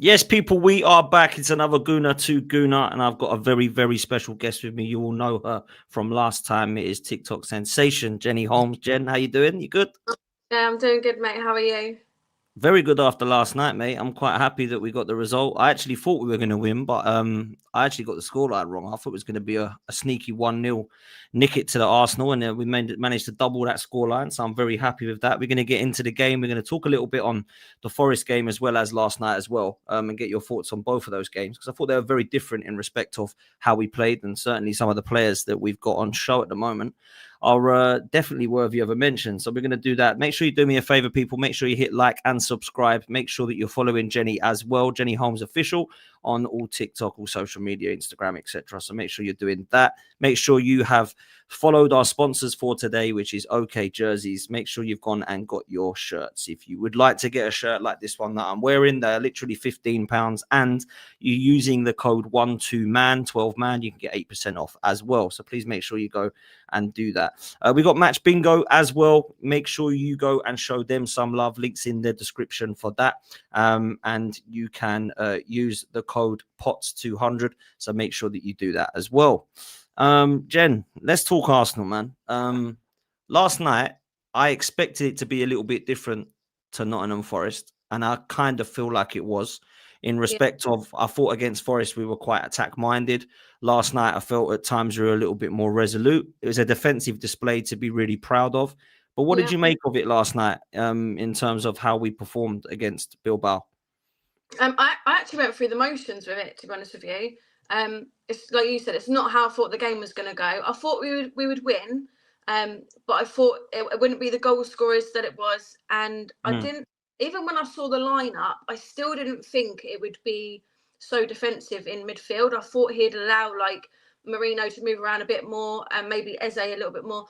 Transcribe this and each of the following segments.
Yes, people, we are back. It's another Guna to Guna, and I've got a very, very special guest with me. You all know her from last time. It is TikTok sensation, Jenny Holmes. Jen, how you doing? You good? Yeah, I'm doing good, mate. How are you? Very good after last night, mate. I'm quite happy that we got the result. I actually thought we were going to win, but I actually got the scoreline wrong. I thought it was going to be a sneaky 1-0 nick it to the Arsenal, and we managed to double that scoreline. So I'm very happy with that. We're going to get into the game. We're going to talk a little bit on the Forest game as well as last night as well, and get your thoughts on both of those games because I thought they were very different in respect of how we played and certainly some of the players that we've got on show at the moment are definitely worthy of a mention. So we're going to do that. Make sure you do me a favor, people. Make sure you hit like and subscribe. Make sure that you're following Jenny as well, Jenny Holmes Official, on all TikTok, all social media, Instagram, etc. So make sure you're doing that. Make sure you have followed our sponsors for today, which is OK Jerseys. Make sure you've gone and got your shirts. If you would like to get a shirt like this one that I'm wearing, they're literally £15, and you're using the code 12man, 12man, you can get 8% off as well. So please make sure you go and do that. We got Match Bingo as well. Make sure you go and show them some love. Links in the description for that. And you can use the code POTS200. So make sure that you do that as well. Jen, let's talk Arsenal, man. Last night, I expected it to be a little bit different to Nottingham Forest, and I kind of feel like it was. In respect of, I thought against Forest, we were quite attack-minded. Last night, I felt at times we were a little bit more resolute. It was a defensive display to be really proud of. But what did you make of it last night in terms of how we performed against Bilbao? I actually went through the motions with it, to be honest with you. It's like you said, it's not how I thought the game was going to go. I thought we would win, but I thought it wouldn't be the goal scorers that it was. And I didn't, even when I saw the lineup, I still didn't think it would be so defensive in midfield. I thought he'd allow like Marino to move around a bit more and maybe Eze a little bit more,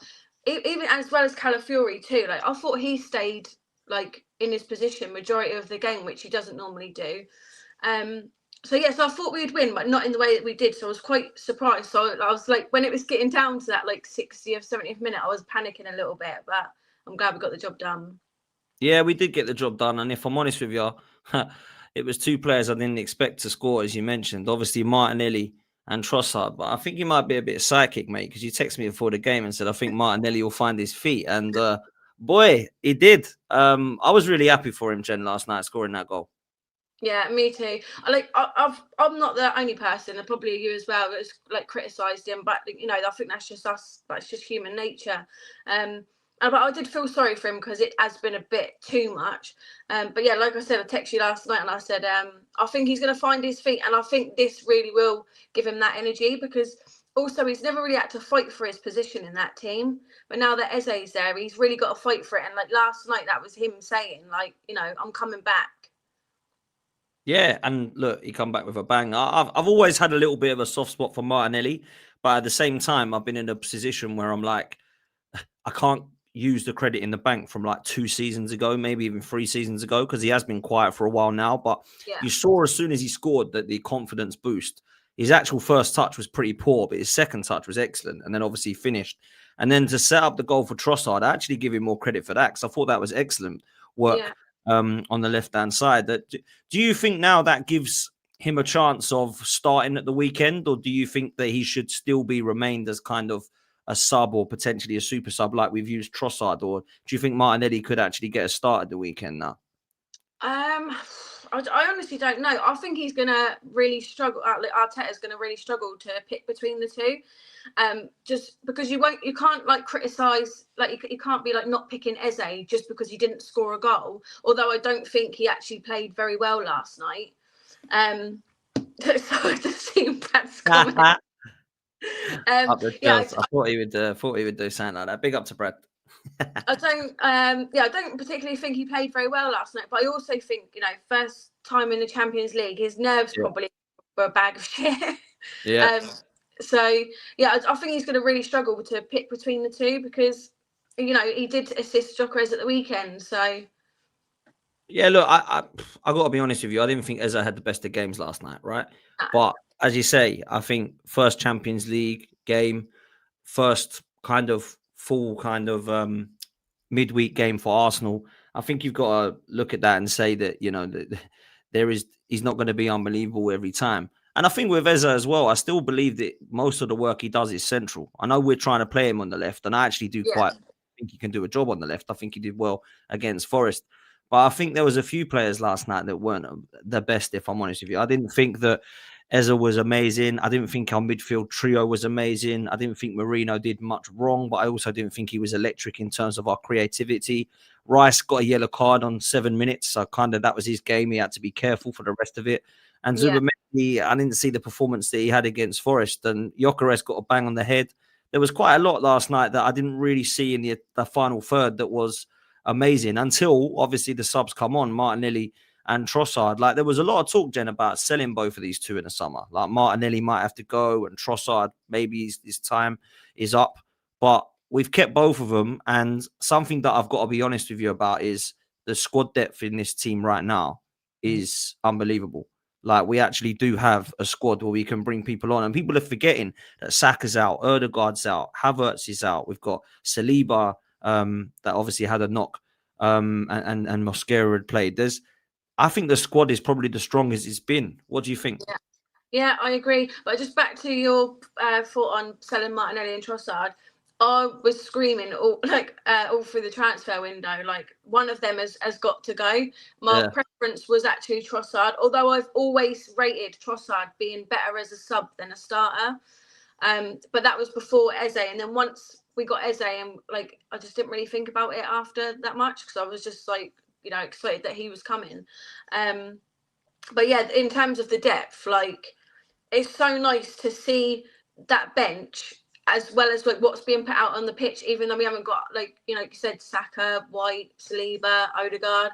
even as well as Calafiori too. Like I thought he stayed like in his position majority of the game, which he doesn't normally do. So I thought we would win, but not in the way that we did. So I was quite surprised. So I was like, when it was getting down to that like 60th, 70th minute, I was panicking a little bit, but I'm glad we got the job done. Yeah, we did get the job done. And if I'm honest with you, it was two players I didn't expect to score, as you mentioned. Obviously, Martinelli and Trossard. But I think you might be a bit psychic, mate, because you texted me before the game and said, I think Martinelli will find his feet. And boy, he did. I was really happy for him, Jen, last night, scoring that goal. Yeah, me too. I'm not the only person, and probably you as well, that's like criticised him. But I think that's just us. That's just human nature. But I did feel sorry for him because it has been a bit too much. But yeah, like I said, I texted you last night and I said I think he's going to find his feet, and I think this really will give him that energy because also he's never really had to fight for his position in that team. But now that Eze's there, he's really got to fight for it. And like last night, that was him saying, like, I'm coming back. Yeah, and look, he come back with a bang. I've always had a little bit of a soft spot for Martinelli, but at the same time, I've been in a position where I'm like, I can't use the credit in the bank from like 2 seasons ago, maybe even 3 seasons ago, because he has been quiet for a while now. But you saw as soon as he scored that the confidence boost. His actual first touch was pretty poor, but his second touch was excellent, and then obviously finished. And then to set up the goal for Trossard, I actually give him more credit for that because I thought that was excellent work. Yeah. On the left-hand side. Do you think now that gives him a chance of starting at the weekend, or do you think that he should still be remained as kind of a sub or potentially a super sub like we've used Trossard, or do you think Martinelli could actually get a start at the weekend now? I honestly don't know. I think he's going to really struggle. Arteta's going to really struggle to pick between the two. Just because you can't like criticize, like you can't be like not picking Eze just because he didn't score a goal. Although I don't think he actually played very well last night. So I just seen Brad's comment. I thought he would do something like that. Big up to Brad. I don't particularly think he played very well last night, but I also think, first time in the Champions League, his nerves probably were a bag of shit. Yeah. I think he's going to really struggle to pick between the two because, he did assist Jokeres at the weekend. So. Yeah, look, I got to be honest with you. I didn't think Eze had the best of games last night, right? No. But as you say, I think first Champions League game, first kind of full kind of midweek game for Arsenal. I think you've got to look at that and say that, he's not going to be unbelievable every time. And I think with Eze as well, I still believe that most of the work he does is central. I know we're trying to play him on the left, and I actually do quite think he can do a job on the left. I think he did well against Forest. But I think there was a few players last night that weren't the best, if I'm honest with you. I didn't think that Eze was amazing. I didn't think our midfield trio was amazing. I didn't think Marino did much wrong, but I also didn't think he was electric in terms of our creativity. Rice got a yellow card on 7 minutes, so kind of that was his game. He had to be careful for the rest of it. And Zubimendi, I didn't see the performance that he had against Forest, and Gyökeres got a bang on the head. There was quite a lot last night that I didn't really see in the final third that was amazing until obviously the subs come on, Martinelli and Trossard. Like there was a lot of talk, Jen, about selling both of these two in the summer. Like Martinelli might have to go and Trossard, maybe his time is up. But we've kept both of them. And something that I've got to be honest with you about is the squad depth in this team right now is unbelievable. Like we actually do have a squad where we can bring people on, and people are forgetting that Saka's out, Ødegaard's out, Havertz is out. We've got Saliba that obviously had a knock, and Mosquera had played. I think the squad is probably the strongest it's been. What do you think? Yeah, I agree. But just back to your thought on selling Martinelli and Trossard. I was screaming all through the transfer window. Like one of them has got to go. My preference was actually Trossard, although I've always rated Trossard being better as a sub than a starter. But that was before Eze, and then once we got Eze, and like I just didn't really think about it after that much because I was just like excited that he was coming. But yeah, in terms of the depth, like it's so nice to see that bench, as well as like what's being put out on the pitch, even though we haven't got like you said, Saka, White, Saliba, Ødegaard.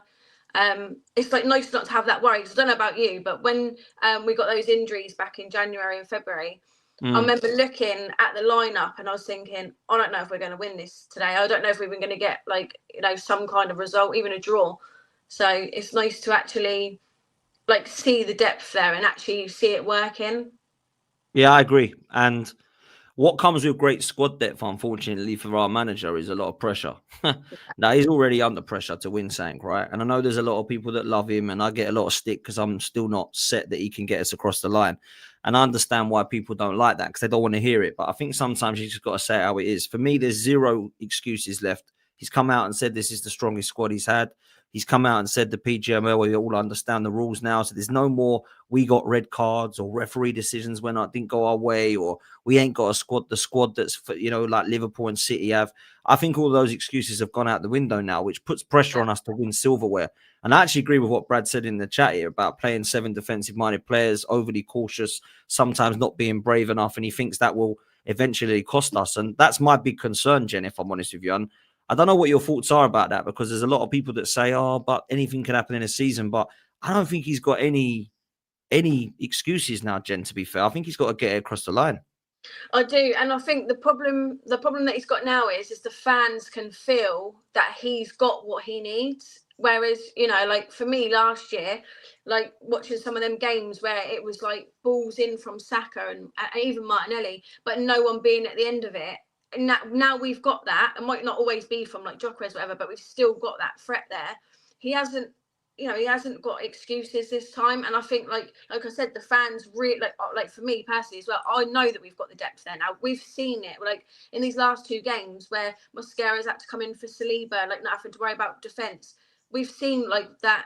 It's like nice not to have that worry. Because I don't know about you, but when we got those injuries back in January and February, I remember looking at the lineup and I was thinking, I don't know if we're going to win this today. I don't know if we're even going to get like some kind of result, even a draw. So it's nice to actually like see the depth there and actually see it working. Yeah, I agree. And what comes with great squad depth, unfortunately, for our manager is a lot of pressure. Now, he's already under pressure to win something, right? And I know there's a lot of people that love him, and I get a lot of stick because I'm still not set that he can get us across the line. And I understand why people don't like that because they don't want to hear it. But I think sometimes you just got to say it how it is. For me, there's zero excuses left. He's come out and said this is the strongest squad he's had. He's come out and said the PGML, we all understand the rules now. So there's no more we got red cards or referee decisions when it didn't go our way, or we ain't got the squad that's, like Liverpool and City have. I think all those excuses have gone out the window now, which puts pressure on us to win silverware. And I actually agree with what Brad said in the chat here about playing 7 defensive-minded players, overly cautious, sometimes not being brave enough. And he thinks that will eventually cost us. And that's my big concern, Jen, if I'm honest with you. And I don't know what your thoughts are about that, because there's a lot of people that say, but anything can happen in a season. But I don't think he's got any excuses now, Jen, to be fair. I think he's got to get it across the line. I do. And I think the problem that he's got now is the fans can feel that he's got what he needs. Whereas, like for me last year, like watching some of them games where it was like balls in from Saka and even Martinelli, but no one being at the end of it. Now we've got that. It might not always be from like Gyökeres or whatever, but we've still got that threat there. He hasn't got excuses this time. And I think like I said, the fans really like for me personally as well, I know that we've got the depth there now. We've seen it like in these last 2 games where Mosquera's had to come in for Saliba, like not having to worry about defence. We've seen like that.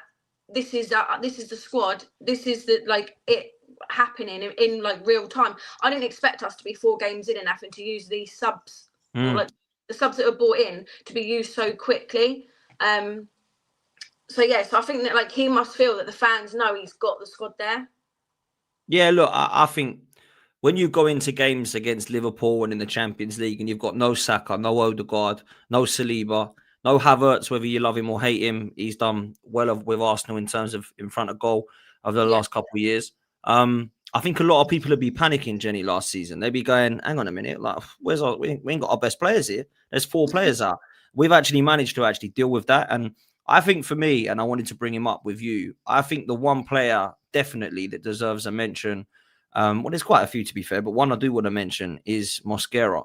This is the squad. This is it happening in like real time. I didn't expect us to be 4 games in and having to use these subs, or like the subs that were brought in to be used so quickly. So I think that like he must feel that the fans know he's got the squad there. Yeah, look, I think when you go into games against Liverpool and in the Champions League and you've got no Saka, no Ødegaard, no Saliba, no Havertz, whether you love him or hate him, he's done well with Arsenal in terms of in front of goal over the last couple of years. I think a lot of people would be panicking, Jenny, last season. They'd be going, hang on a minute, like, we ain't got our best players here. There's 4 players out. We've actually managed to actually deal with that. And I think for me, and I wanted to bring him up with you, I think the one player definitely that deserves a mention, well, there's quite a few to be fair, but one I do want to mention is Mosquera,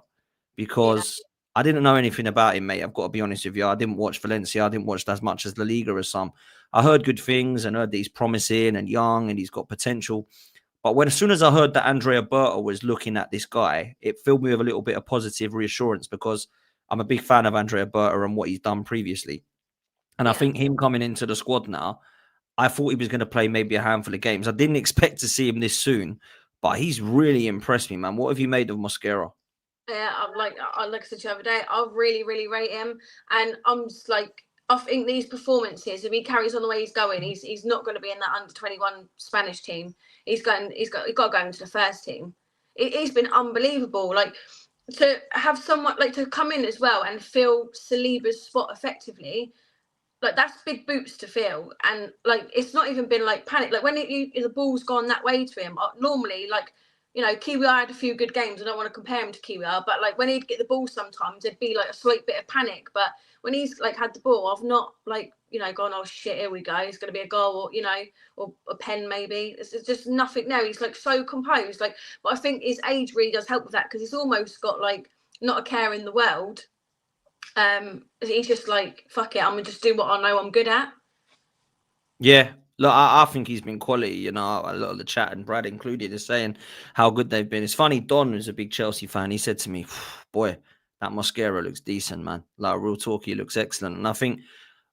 because I didn't know anything about him, mate. I've got to be honest with you. I didn't watch Valencia. I didn't watch as much as La Liga as some. I heard good things and heard that he's promising and young and he's got potential. But as soon as I heard that Andrea Berta was looking at this guy, it filled me with a little bit of positive reassurance because I'm a big fan of Andrea Berta and what he's done previously. And I think him coming into the squad now, I thought he was going to play maybe a handful of games. I didn't expect to see him this soon, but he's really impressed me, man. What have you made of Mosquera? Yeah, like I said the other day, I really, really rate him, and I'm just like, I think these performances, if he carries on the way he's going, he's not going to be in that under-21 Spanish team. He's got to go into the first team. He's been unbelievable. Like, to have someone like to come in as well and fill Saliba's spot effectively, like that's big boots to fill. And like it's not even been like panic. Like when the ball's gone that way to him, normally like. Kiwi had a few good games. I don't want to compare him to Kiwi, but like when he'd get the ball, sometimes there'd be like a slight bit of panic. But when he's like had the ball, I've not like gone, oh shit, here we go. It's going to be a goal, or a pen maybe. It's just nothing. No, he's like so composed. Like, but I think his age really does help with that because he's almost got like not a care in the world. He's just like fuck it. I'm gonna just do what I know I'm good at. Yeah. Look, I think he's been quality. A lot of the chat and Brad included is saying how good they've been. It's funny, Don, who's a big Chelsea fan, he said to me, boy, that Mosquera looks decent, man. Like, real talk, he looks excellent. And I think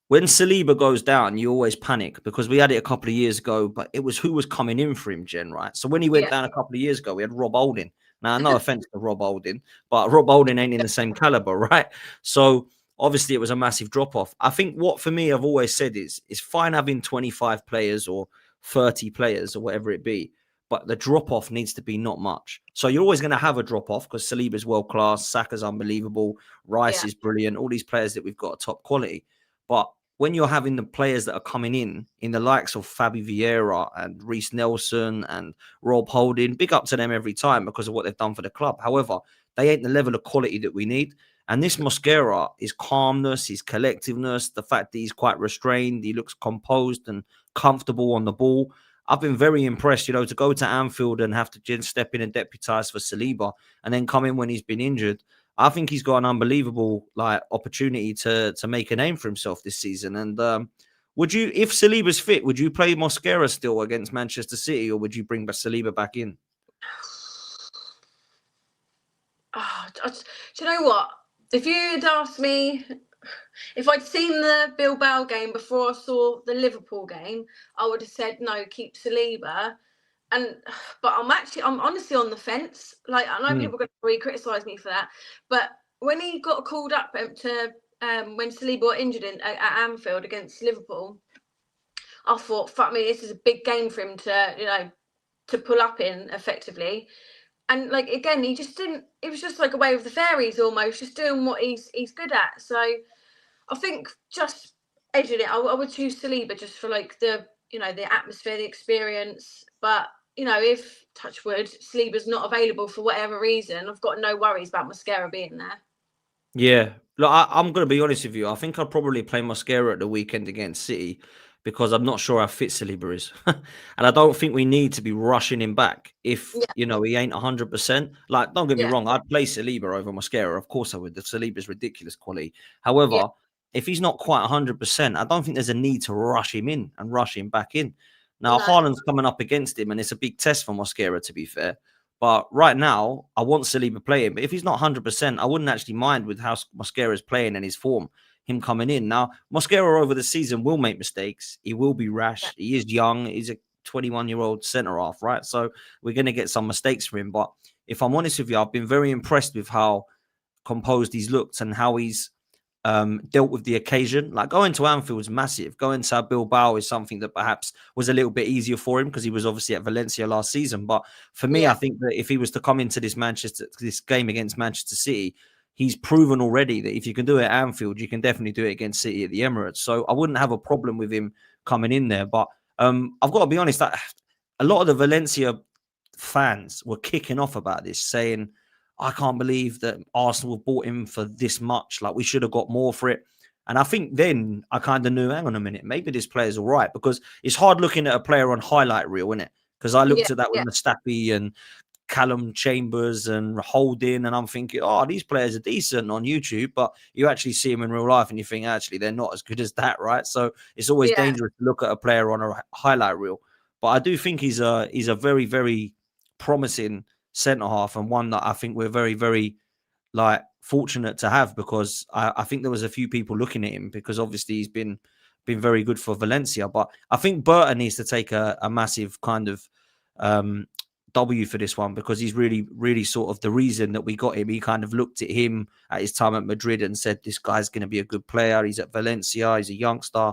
when Saliba goes down, you always panic because we had it a couple of years ago, but it was who was coming in for him, Jen, right? So when he went down a couple of years ago, we had Rob Holding. Now, no offense to Rob Holding, but Rob Holding ain't in the same caliber, right? So obviously, it was a massive drop-off. I think what, for me, I've always said is fine having 25 players or 30 players or whatever it be, but the drop-off needs to be not much. So you're always going to have a drop-off because Saliba's world-class, Saka's unbelievable, Rice is brilliant, all these players that we've got are top quality. But when you're having the players that are coming in the likes of Fabi Vieira and Reece Nelson and Rob Holding, big up to them every time because of what they've done for the club. However, they ain't the level of quality that we need. And this Mosquera, his calmness, his collectiveness, the fact that he's quite restrained, he looks composed and comfortable on the ball. I've been very impressed, to go to Anfield and have to just step in and deputise for Saliba and then come in when he's been injured. I think he's got an unbelievable opportunity to make a name for himself this season. And would you, if Saliba's fit, would you play Mosquera still against Manchester City or would you bring Saliba back in? Do you know what? If you had asked me, if I'd seen the Bilbao game before I saw the Liverpool game, I would have said no, keep Saliba. But I'm honestly on the fence. Like I know people are going to really criticise me for that, but when he got called up to when Saliba got injured at Anfield against Liverpool, I thought, fuck me, this is a big game for him to pull up in effectively. And like again, he just didn't. It was just like a way of the fairies, almost, just doing what he's good at. So I think just edging it, I would choose Saliba just for like the the atmosphere, the experience. But if touch wood, Saliba's not available for whatever reason, I've got no worries about Mosquera being there. Yeah, look, I'm going to be honest with you. I think I'll probably play Mosquera at the weekend against City because I'm not sure how fit Saliba is. And I don't think we need to be rushing him back if, he ain't 100%. Like, don't get me wrong, I'd play Saliba over Mosquera. Of course I would. The Saliba's ridiculous quality. However, if he's not quite 100%, I don't think there's a need to rush him in and rush him back in. Now, Haaland's coming up against him, and it's a big test for Mosquera, to be fair. But right now, I want Saliba playing. But if he's not 100%, I wouldn't actually mind with how Mosquera's playing and his form, him coming in. Now, Mosquera over the season will make mistakes. He will be rash. He is young. He's a 21-year-old centre-half, right? So we're going to get some mistakes from him. But if I'm honest with you, I've been very impressed with how composed he's looked and how he's dealt with the occasion. Like going to Anfield is massive. Going to Bilbao is something that perhaps was a little bit easier for him because he was obviously at Valencia last season. But for me, I think that if he was to come into this game against Manchester City, he's proven already that if you can do it at Anfield, you can definitely do it against City at the Emirates. So I wouldn't have a problem with him coming in there. But I've got to be honest, that a lot of the Valencia fans were kicking off about this, saying, I can't believe that Arsenal bought him for this much. Like, we should have got more for it. And I think then I kind of knew, hang on a minute, maybe this player's all right. Because it's hard looking at a player on highlight reel, isn't it? Because I looked at that with Mustafi and Callum Chambers and Holding, and I'm thinking, oh, these players are decent on YouTube, but you actually see them in real life and you think, actually, they're not as good as that, right? So it's always dangerous to look at a player on a highlight reel. But I do think he's a very, very promising centre-half, and one that I think we're very, very fortunate to have, because I think there was a few people looking at him because obviously he's been very good for Valencia. But I think Burton needs to take a massive kind of W for this one, because he's really, really sort of the reason that we got him. He kind of looked at him at his time at Madrid and said, this guy's going to be a good player. He's at Valencia. He's a youngster.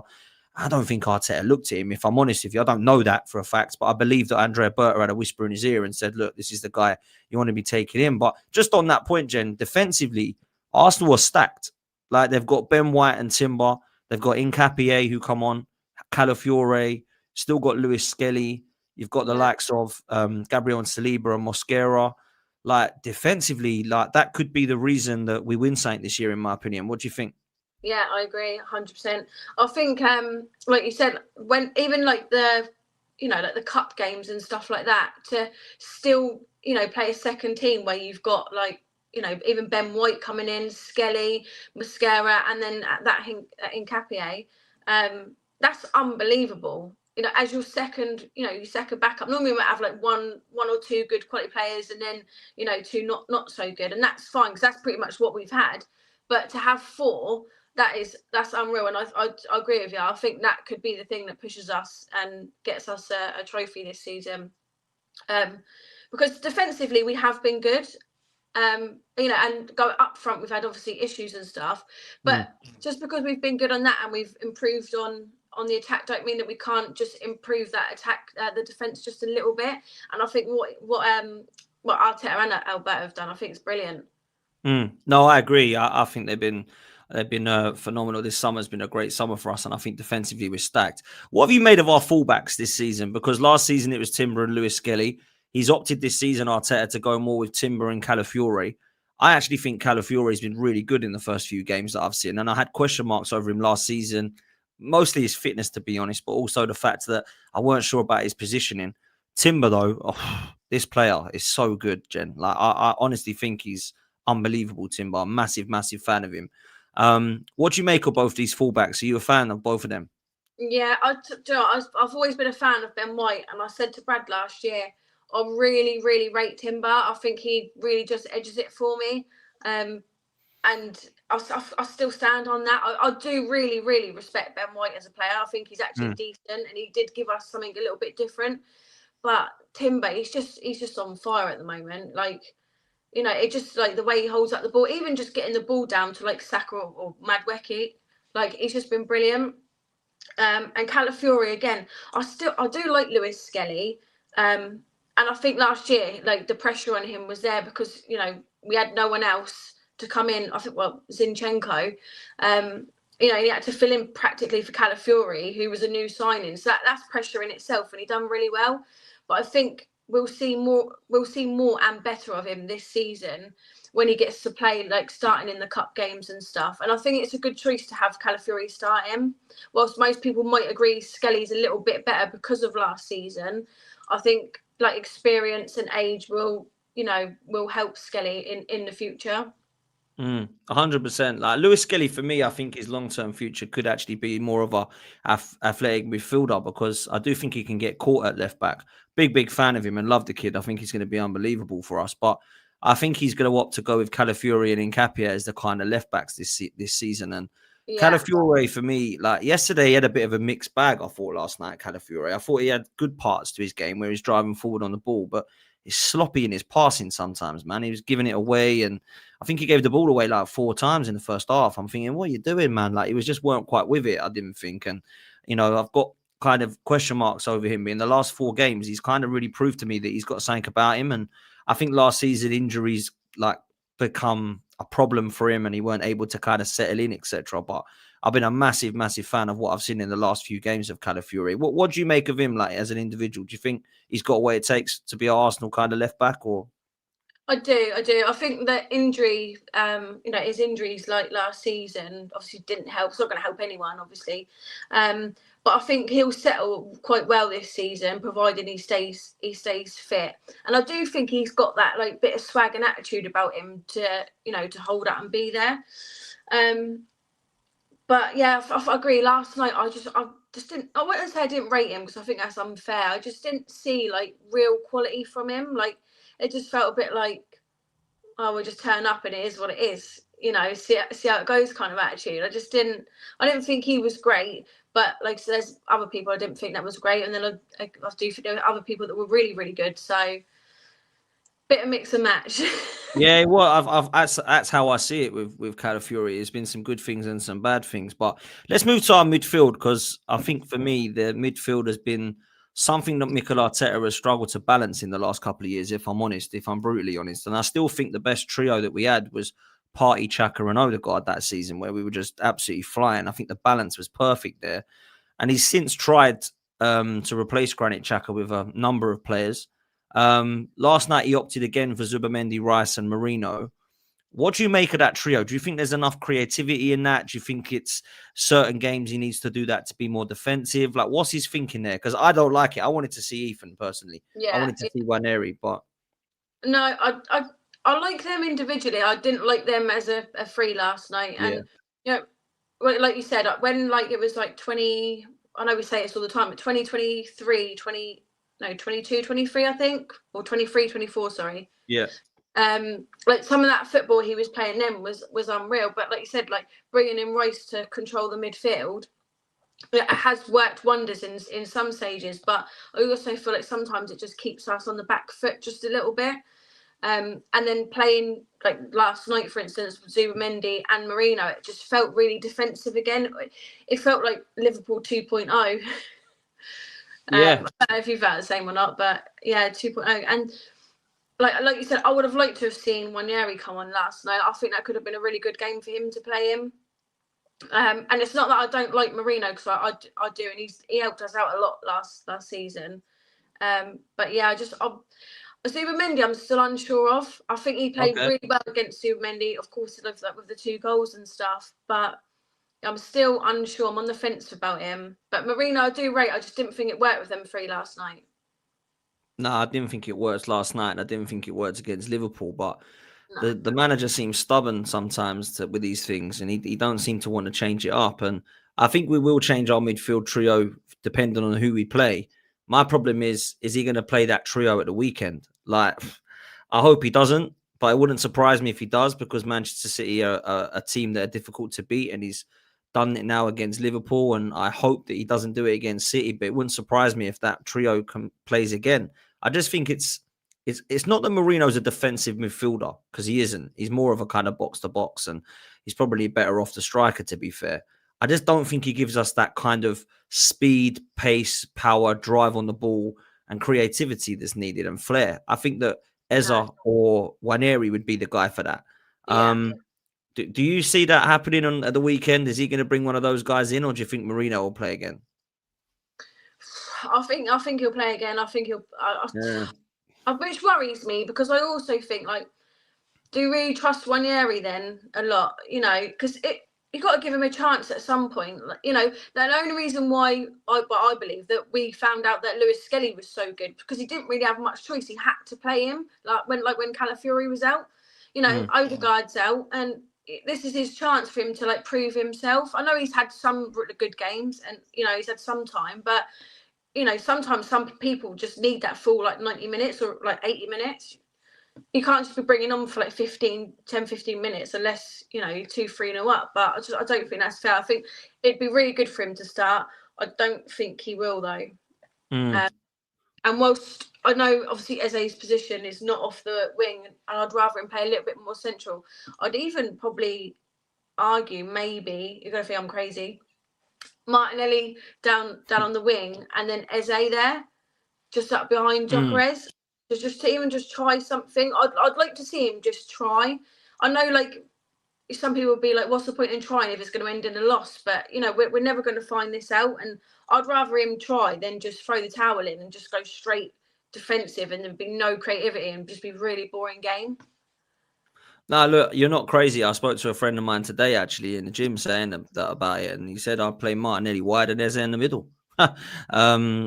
I don't think Arteta looked at him, if I'm honest with you. I don't know that for a fact, but I believe that Andrea Berta had a whisper in his ear and said, look, this is the guy you want to be taking in. But just on that point, Jen, defensively, Arsenal are stacked. Like, they've got Ben White and Timber. They've got Nkapie, who come on, Calafiore, still got Lewis-Skelly. You've got the likes of Gabriel and Saliba and Mosquera. Like, defensively, like, that could be the reason that we win something this year, in my opinion. What do you think? Yeah, I agree 100%. I think, like you said, when even like the, like the cup games and stuff like that, to still, play a second team where you've got like, even Ben White coming in, Skelly, Mosquera, and then that Nkapie, that's unbelievable. As your second, your second backup. Normally we might have like one or two good quality players, and then two not so good, and that's fine because that's pretty much what we've had. But to have four, that's unreal, and I agree with you. I think that could be the thing that pushes us and gets us a trophy this season, because defensively we have been good, and go up front we've had obviously issues and stuff, but just because we've been good on that and we've improved on the attack, don't mean that we can't just improve that attack, the defense just a little bit. And I think what Arteta and Alberto have done, I think it's brilliant. No, I agree. I think they've been phenomenal. This summer's been a great summer for us, and I think defensively we're stacked. What have you made of our fullbacks this season? Because last season it was Timber and Lewis-Skelly. He's opted this season, Arteta, to go more with Timber and Calafiore. I actually think Calafiore has been really good in the first few games that I've seen, and I had question marks over him last season, mostly his fitness, to be honest, but also the fact that I weren't sure about his positioning. Timber, though, this player is so good, Jen. Like, I honestly think he's unbelievable, Timber. I'm massive, massive fan of him. What do you make of both these fullbacks? Are you a fan of both of them? Yeah, I've always been a fan of Ben White, and I said to Brad last year, I really, really rate Timber. I think he really just edges it for me. And I still stand on that. I do really, really respect Ben White as a player. I think he's actually decent, and he did give us something a little bit different. But Timber, he's just on fire at the moment. Like, it just like the way he holds up the ball, even just getting the ball down to like Saka or Madueke, like he's just been brilliant. And Calafiore again, I do like Lewis-Skelly. And I think last year, like the pressure on him was there because, we had no one else to come in. I think, Zinchenko, he had to fill in practically for Calafiore, who was a new signing. So that's pressure in itself, and he done really well. But I think we'll see more and better of him this season when he gets to play, like starting in the cup games and stuff. And I think it's a good choice to have Calafiore start him. Whilst most people might agree Skelly's a little bit better because of last season, I think like experience and age will help Skelly in the future. 100%. Like Lewis-Skelly, for me, I think his long-term future could actually be more of a athletic midfielder, because I do think he can get caught at left back. Big fan of him and love the kid. I think he's going to be unbelievable for us. But I think he's going to opt to go with Calafiore and Nkapie as the kind of left backs this season. And Calafiore, for me, like yesterday, he had a bit of a mixed bag, I thought, last night, Calafiore. I thought he had good parts to his game where he's driving forward on the ball, but he's sloppy in his passing sometimes, man. He was giving it away, and I think he gave the ball away like 4 times in the first half. I'm thinking, what are you doing, man? Like, he weren't quite with it, I didn't think. And, I've got kind of question marks over him. In the last 4 games, he's kind of really proved to me that he's got something about him. And I think last season injuries like become a problem for him, and he weren't able to kind of settle in, etc. But I've been a massive, massive fan of what I've seen in the last few games of Calafiore. What do you make of him, like as an individual? Do you think he's got what it takes to be an Arsenal kind of left back, or? I do. I think that injury, his injuries like last season obviously didn't help. It's not going to help anyone, obviously. But but I think he'll settle quite well this season, providing he stays fit. And I do think he's got that like bit of swag and attitude about him to to hold out and be there. But yeah, I agree. Last night I just didn't. I wouldn't say I didn't rate him because I think that's unfair. I just didn't see like real quality from him. Like it just felt a bit like, oh, we'll just turn up and it is what it is. See how it goes kind of attitude. I didn't think he was great, but like so there's other people I didn't think that was great, and then I do think there were other people that were really, really good. So bit of mix and match. Yeah, well, that's how I see it with Calafiori. There's been some good things and some bad things, but let's move to our midfield because I think for me the midfield has been something that Mikel Arteta has struggled to balance in the last couple of years. If I'm brutally honest, and I still think the best trio that we had was Partey, Xhaka, and Odegaard that season, where we were just absolutely flying. I think the balance was perfect there, and he's since tried to replace Granit Xhaka with a number of players. Last night he opted again for Zubimendi, Rice, and Marino. What do you make of that trio? Do you think there's enough creativity in that? Do you think it's certain games he needs to do that to be more defensive? Like, what's his thinking there? Because I don't like it. I wanted to see Ethan personally. Yeah, I wanted to see Waneri, but no, I like them individually. I didn't like them as a free last night, and like you said, when like it was like 20. I know we say this all the time, but 2023, 22, 23, I think, or 23, 24, sorry. Yeah. Like some of that football he was playing then was unreal. But like you said, like bringing in Rice to control the midfield, it has worked wonders in some stages. But I also feel like sometimes it just keeps us on the back foot just a little bit. And then playing like last night, for instance, with Zubimendi and Marino, it just felt really defensive again. It felt like Liverpool 2.0. Yeah. I don't know if you've felt the same or not, but yeah, 2.0. And like you said, I would have liked to have seen Waneri come on last night. I think that could have been a really good game for him to play him. And it's not that I don't like Marino, because I do, and he helped us out a lot last season. But yeah, Zubimendi, I'm still unsure of. I think he played really well against Zubimendi. Of course, he loves that with the 2 goals and stuff, but I'm still unsure. I'm on the fence about him. But Marino, I do rate. I just didn't think it worked with them 3 last night. No, I didn't think it worked last night, and I didn't think it worked against Liverpool. But the manager seems stubborn sometimes with these things, and he don't seem to want to change it up. And I think we will change our midfield trio depending on who we play. My problem is he going to play that trio at the weekend? Like, I hope he doesn't, but it wouldn't surprise me if he does, because Manchester City are a team that are difficult to beat, and he's done it now against Liverpool, and I hope that he doesn't do it against City, but it wouldn't surprise me if that trio plays again. I just think it's not that Marino's a defensive midfielder, because he isn't. He's more of a kind of box-to-box, and he's probably better off the striker, to be fair. I just don't think he gives us that kind of speed, pace, power, drive on the ball, and creativity that's needed, and flair. I think that Eza or Waneri would be the guy for that. Yeah. Do you see that happening at the weekend? Is he going to bring one of those guys in, or do you think Marino will play again? I think he'll play again. I think he'll. Which worries me, because I also think, like, do you really trust Waneri then a lot? Because you've got to give him a chance at some point. The only reason why I believe that we found out that Lewis-Skelly was so good, because he didn't really have much choice. He had to play him when Calafiori was out. Odegaard's out, and this is his chance for him to like prove himself. I know he's had some really good games, and he's had some time, but sometimes some people just need that full like 90 minutes or like 80 minutes. You can't just be bringing on for like 15 minutes unless 2-3-0 up. But I don't think that's fair. I think it'd be really good for him to start. I don't think he will though. And whilst I know obviously Eze's position is not off the wing, and I'd rather him play a little bit more central, I'd even probably argue, maybe, you're going to think I'm crazy, Martinelli down on the wing, and then Eze there, just up behind Gyökeres, just to even just try something. I'd like to see him just try. I know, like, some people would be like, what's the point in trying if it's going to end in a loss? But, we're never going to find this out. And I'd rather him try than just throw the towel in and just go straight defensive and there'd be no creativity and just be a really boring game. No, look, you're not crazy. I spoke to a friend of mine today, actually, in the gym, saying that about it. And he said, I'll play Martinelli wide and Eze in the middle.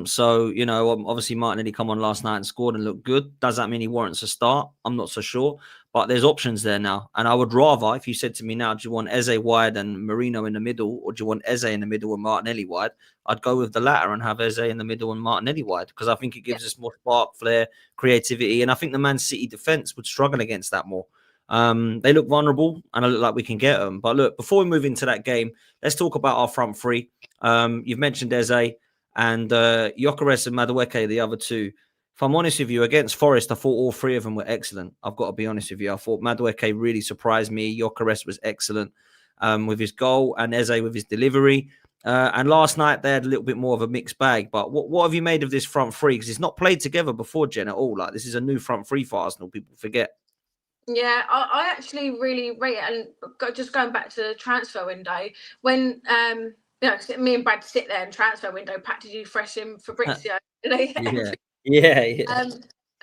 So, you know, obviously Martinelli come on last night and scored and looked good. Does that mean he warrants a start? I'm not so sure. But there's options there now. And I would rather, if you said to me now, do you want Eze wide and Marino in the middle, or do you want Eze in the middle and Martinelli wide? I'd go with the latter and have Eze in the middle and Martinelli wide, because I think it gives us more spark, flair, creativity. And I think the Man City defence would struggle against that more. They look vulnerable and I look like we can get them. But look, before we move into that game, let's talk about our front three. You've mentioned Eze and Gyökeres and Madueke, the other two. If I'm honest with you, against Forest, I thought all three of them were excellent. I've got to be honest with you. I thought Madueke really surprised me. Gyökeres was excellent with his goal, and Eze with his delivery. And last night, they had a little bit more of a mixed bag. But what have you made of this front three? Because it's not played together before, Jen, at all. Like, this is a new front three for Arsenal. People forget. Yeah, I actually really rate it. And just going back to the transfer window, when you know, 'cause me and Brad sit there in transfer window, practically fresh in Fabrizio. Yeah.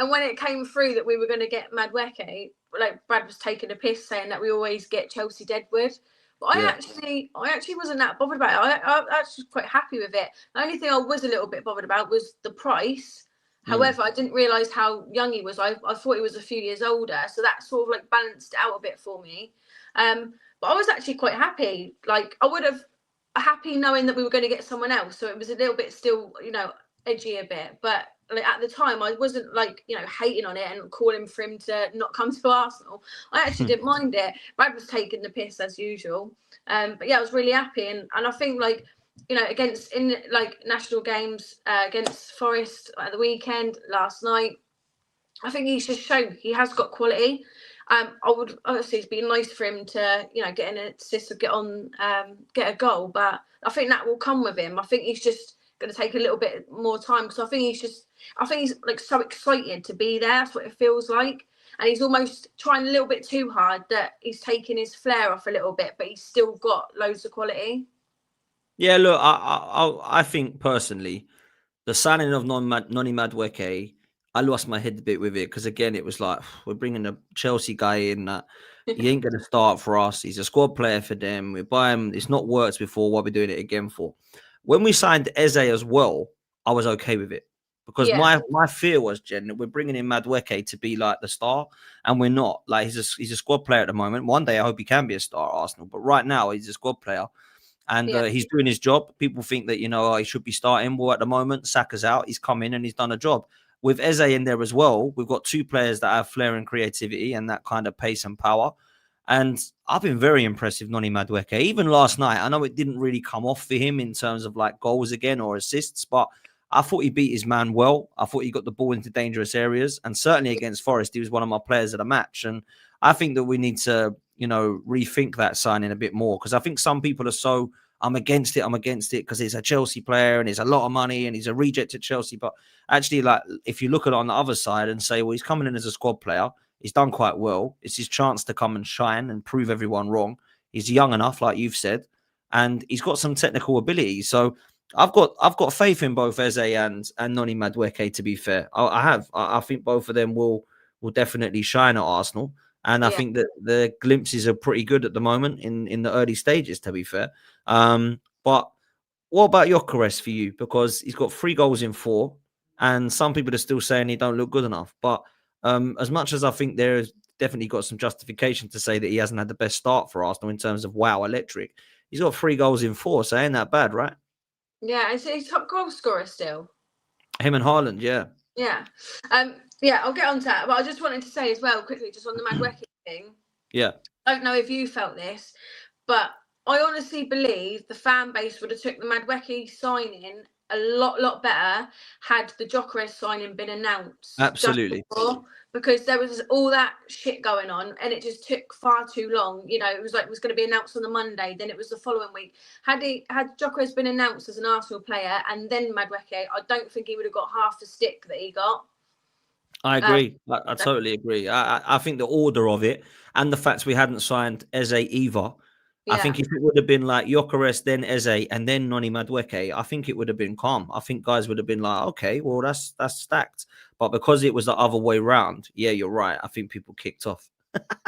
And when it came through that we were going to get Madueke, like Brad was taking a piss saying that we always get Chelsea Deadwood. But I actually wasn't that bothered about it. I actually quite happy with it. The only thing I was a little bit bothered about was the price. However, I didn't realise how young he was. I thought he was a few years older, so that sort of like balanced out a bit for me. But I was actually quite happy. Like, I would have happy knowing that we were going to get someone else, so it was a little bit still, you know, edgy a bit. But like, at the time, I wasn't like, you know, hating on it and calling for him to not come to Arsenal. I actually didn't mind it. Brad was taking the piss as usual. But yeah, I was really happy, and I think, like, you know, against in like national games against Forest at the weekend last night, I think he's just shown he has got quality. I would obviously be nice for him to, you know, get an assist or get a goal, but I think that will come with him. I think he's just going to take a little bit more time, because I think he's like so excited to be there. That's what it feels like. And he's almost trying a little bit too hard, that he's taking his flair off a little bit, but he's still got loads of quality. Yeah, look, I think personally, the signing of Noni Madueke, I lost my head a bit with it, because again, it was like, we're bringing a Chelsea guy in that he ain't going to start for us. He's a squad player for them. We buy him. It's not worked before. What we're doing it again for? When we signed Eze as well, I was okay with it, because Yeah. my fear was, Jen, that we're bringing in Madueke to be like the star, and we're not. Like, he's a squad player at the moment. One day, I hope he can be a star at Arsenal, but right now, he's a squad player. And he's doing his job. People think that, you know, he should be starting. Well, at the moment, Saka's out. He's come in and he's done a job. With Eze in there as well, we've got two players that have flair and creativity and that kind of pace and power. And I've been very impressed with Noni Madueke. Even last night, I know it didn't really come off for him in terms of like goals again or assists, but I thought he beat his man well. I thought he got the ball into dangerous areas. And certainly against Forest, he was one of my players of the match. And I think that we need to, you know, rethink that signing a bit more, because I think some people are so, I'm against it because he's a Chelsea player and it's a lot of money and he's a reject at Chelsea. But actually, like, if you look at it on the other side and say, well, he's coming in as a squad player, he's done quite well. It's his chance to come and shine and prove everyone wrong. He's young enough, like you've said, and he's got some technical ability. So I've got faith in both Eze and Noni Madueke, to be fair. I think both of them will definitely shine at Arsenal. And I think that the glimpses are pretty good at the moment in the early stages, to be fair. But what about Gyökeres for you? Because he's got 3 goals in 4, and some people are still saying he don't look good enough. But as much as I think there's definitely got some justification to say that he hasn't had the best start for Arsenal in terms of wow, electric, he's got 3 goals in 4, so ain't that bad, right? Yeah, and so he's top goal scorer still. Him and Haaland, yeah. Yeah. Yeah, I'll get on to that. But I just wanted to say as well, quickly, just on the Madueke thing. Yeah. I don't know if you felt this, but I honestly believe the fan base would have took the Madueke signing a lot better had the Gyökeres signing been announced. Absolutely. Because there was all that shit going on and it just took far too long. You know, it was like it was going to be announced on the Monday, then it was the following week. Had Gyökeres been announced as an Arsenal player and then Madueke, I don't think he would have got half the stick that he got. I agree. I totally agree. I think the order of it and the fact we hadn't signed Eze either. Yeah. I think if it would have been like Gyökeres, then Eze, and then Noni Madueke, I think it would have been calm. I think guys would have been like, okay, well, that's stacked. But because it was the other way round, yeah, you're right. I think people kicked off.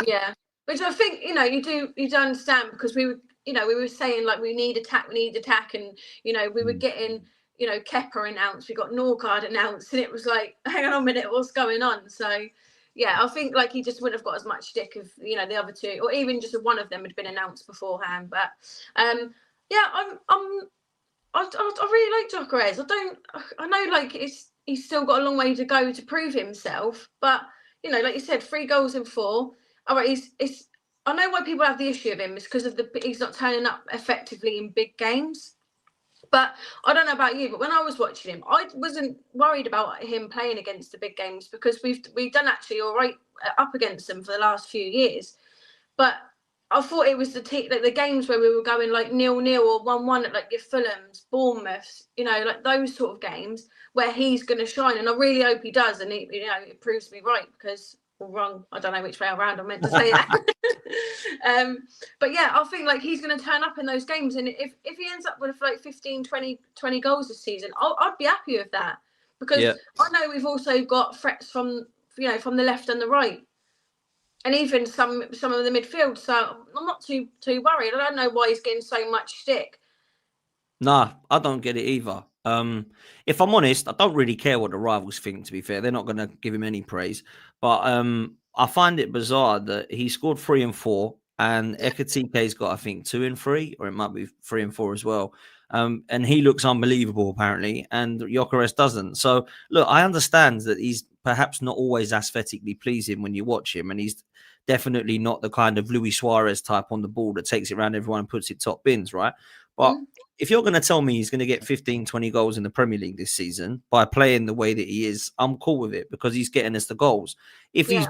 Yeah. Which I think, you know, you do understand, because we were saying like we need attack, and, you know, we were getting, Kepa announced, we got Norgard announced, and it was like, hang on a minute, what's going on? So yeah, I think like he just wouldn't have got as much stick if the other two, or even just if one of them had been announced beforehand. But yeah, I really like Gyökeres. I know like he's still got a long way to go to prove himself, but like you said, 3 goals in 4. All right, I know why people have the issue of him is because of he's not turning up effectively in big games. But I don't know about you, but when I was watching him, I wasn't worried about him playing against the big games because we've done actually all right up against them for the last few years. But I thought it was the games where we were going like 0-0 or 1-1 at like your Fulhams, Bournemouths, like those sort of games where he's going to shine. And I really hope he does, and it proves me right because. Wrong. I don't know which way around I meant to say that. But yeah, I think like he's going to turn up in those games, and if he ends up with like 15, 20 goals this season, I'd be happy with that because I know we've also got threats from from the left and the right, and even some of the midfield. So I'm not too worried. I don't know why he's getting so much stick. Nah, I don't get it either. If I'm honest, I don't really care what the rivals think, to be fair. They're not going to give him any praise. But I find it bizarre that he scored 3 and 4, and Ekatike's got, I think, 2 and 3, or it might be 3 and 4 as well. And he looks unbelievable, apparently, and Gyökeres doesn't. So, look, I understand that he's perhaps not always aesthetically pleasing when you watch him, and he's definitely not the kind of Luis Suarez type on the ball that takes it around everyone and puts it top bins, right? But if you're going to tell me he's going to get 15, 20 goals in the Premier League this season by playing the way that he is, I'm cool with it because he's getting us the goals. If he's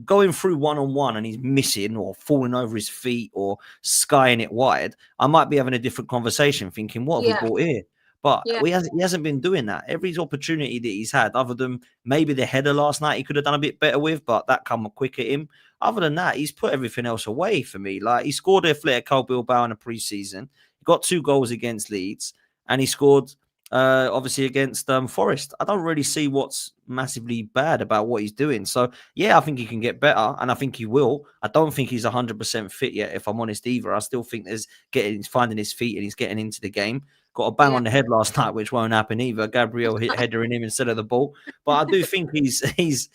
going through one-on-one and he's missing or falling over his feet or skying it wide, I might be having a different conversation thinking, what have we brought here? But he hasn't been doing that. Every opportunity that he's had, other than maybe the header last night, he could have done a bit better with, but that come quick at him. Other than that, he's put everything else away for me. Like he scored a flare at Bilbao in the preseason. Got 2 goals against Leeds, and he scored obviously against Forest. I don't really see what's massively bad about what he's doing. So yeah, I think he can get better, and I think he will. I don't think he's 100% fit yet, if I'm honest either. I still think he's finding his feet and he's getting into the game. Got a bang on the head last night, which won't happen either. Gabriel hit headering him instead of the ball, but I do think he's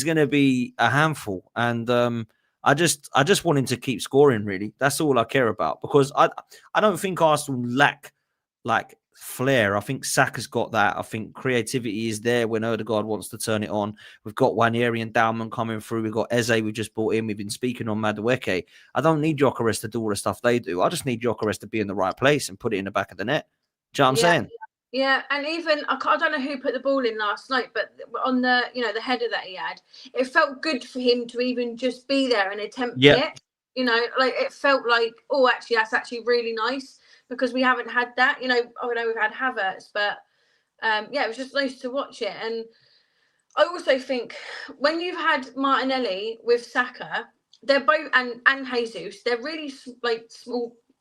going to be a handful, and I just want him to keep scoring, really. That's all I care about, because I don't think Arsenal lack like flair. I think Saka's got that. I think creativity is there when Odegaard wants to turn it on. We've got Nwaneri and Dalman coming through. We've got Eze we've just brought in. We've been speaking on Madueke. I don't need Gyökeres to do all the stuff they do. I just need Gyökeres to be in the right place and put it in the back of the net. Do you know what I'm saying? Yeah, and even I don't know who put the ball in last night, but on the the header that he had, it felt good for him to even just be there and attempt it. Like it felt like, oh, actually, that's actually really nice because we haven't had that. I know we've had Havertz, but it was just nice to watch it. And I also think when you've had Martinelli with Saka, they're both and Jesus, they're really like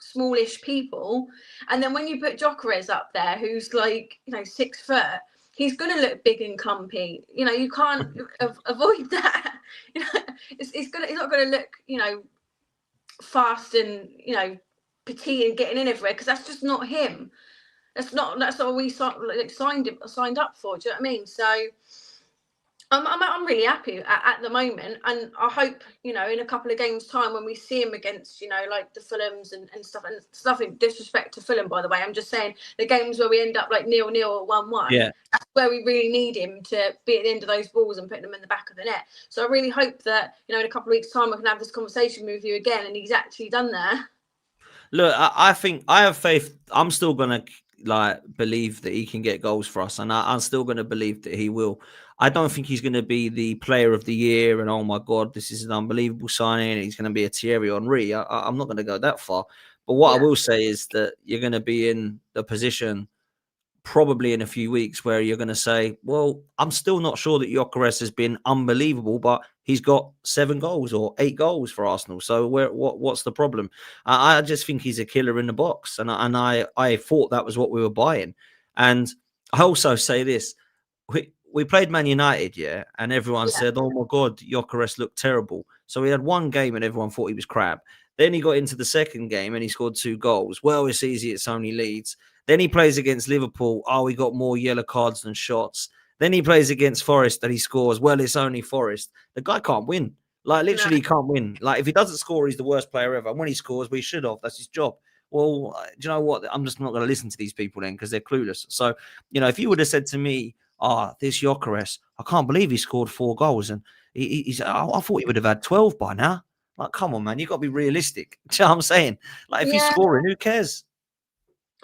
smallish people, and then when you put Gyökeres up there, who's like 6 foot, he's gonna look big and clumpy. You can't avoid that. He's not gonna look fast and petite and getting in everywhere, because that's just not him. That's what we signed up for. Do you know what I mean? So I'm really happy at the moment, and I hope in a couple of games' time when we see him against like the Fulhams and stuff, and it's nothing disrespect to Fulham, by the way. I'm just saying the games where we end up like 0-0 or 1-1, that's where we really need him to be at the end of those balls and putting them in the back of the net. So I really hope that in a couple of weeks' time I can have this conversation with you again, and he's actually done that. Look, I think I have faith. I'm still gonna believe that he can get goals for us, and I'm still gonna believe that he will. I don't think he's going to be the player of the year and, oh my God, this is an unbelievable signing, and he's going to be a Thierry Henry. I'm not going to go that far. But what I will say is that you're going to be in the position probably in a few weeks where you're going to say, well, I'm still not sure that Gyökeres has been unbelievable, but he's got 7 goals or 8 goals for Arsenal. So what's the problem? I just think he's a killer in the box. And I thought that was what we were buying. And I also say this. We played Man United, and everyone said, oh, my God, Gyökeres looked terrible. So we had one game and everyone thought he was crap. Then he got into the second game and he scored 2 goals. Well, it's easy. It's only Leeds. Then he plays against Liverpool. Oh, he got more yellow cards than shots. Then he plays against Forest and he scores. Well, it's only Forest. The guy can't win. Like, literally, he can't win. Like, if he doesn't score, he's the worst player ever. And when he scores, we should have. That's his job. Well, do you know what? I'm just not going to listen to these people then because they're clueless. So, if you would have said to me, this Gyökeres, I can't believe he scored 4 goals. And I thought he would have had 12 by now. Like, come on, man. You've got to be realistic. Do you know what I'm saying? Like, if he's scoring, who cares?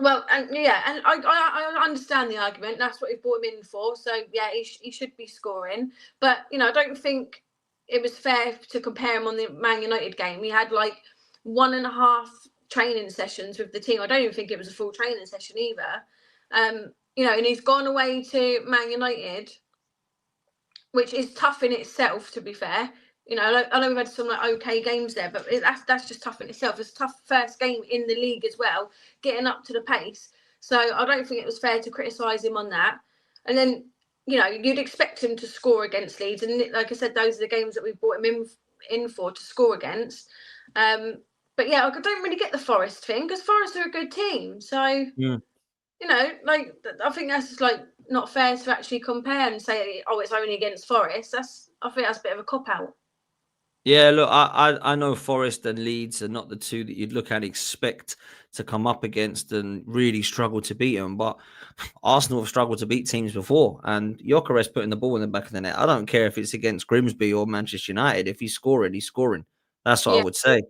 Well, and I understand the argument. That's what he brought him in for. So, yeah, he should be scoring. But, I don't think it was fair to compare him on the Man United game. He had, 1.5 training sessions with the team. I don't even think it was a full training session either. And he's gone away to Man United, which is tough in itself, to be fair. I know we've had some okay games there, but that's just tough in itself. It's a tough first game in the league as well, getting up to the pace. So I don't think it was fair to criticise him on that. And then, you'd expect him to score against Leeds. And like I said, those are the games that we brought him in for to score against. But yeah, I don't really get the Forest thing because Forest are a good team. So, I think that's just not fair to actually compare and say, oh, it's only against Forest. I think that's a bit of a cop-out. Yeah, look, I know Forest and Leeds are not the two that you'd look at and expect to come up against and really struggle to beat them. But Arsenal have struggled to beat teams before. And Gyökeres putting the ball in the back of the net. I don't care if it's against Grimsby or Manchester United. If he's scoring, he's scoring. That's what I would say.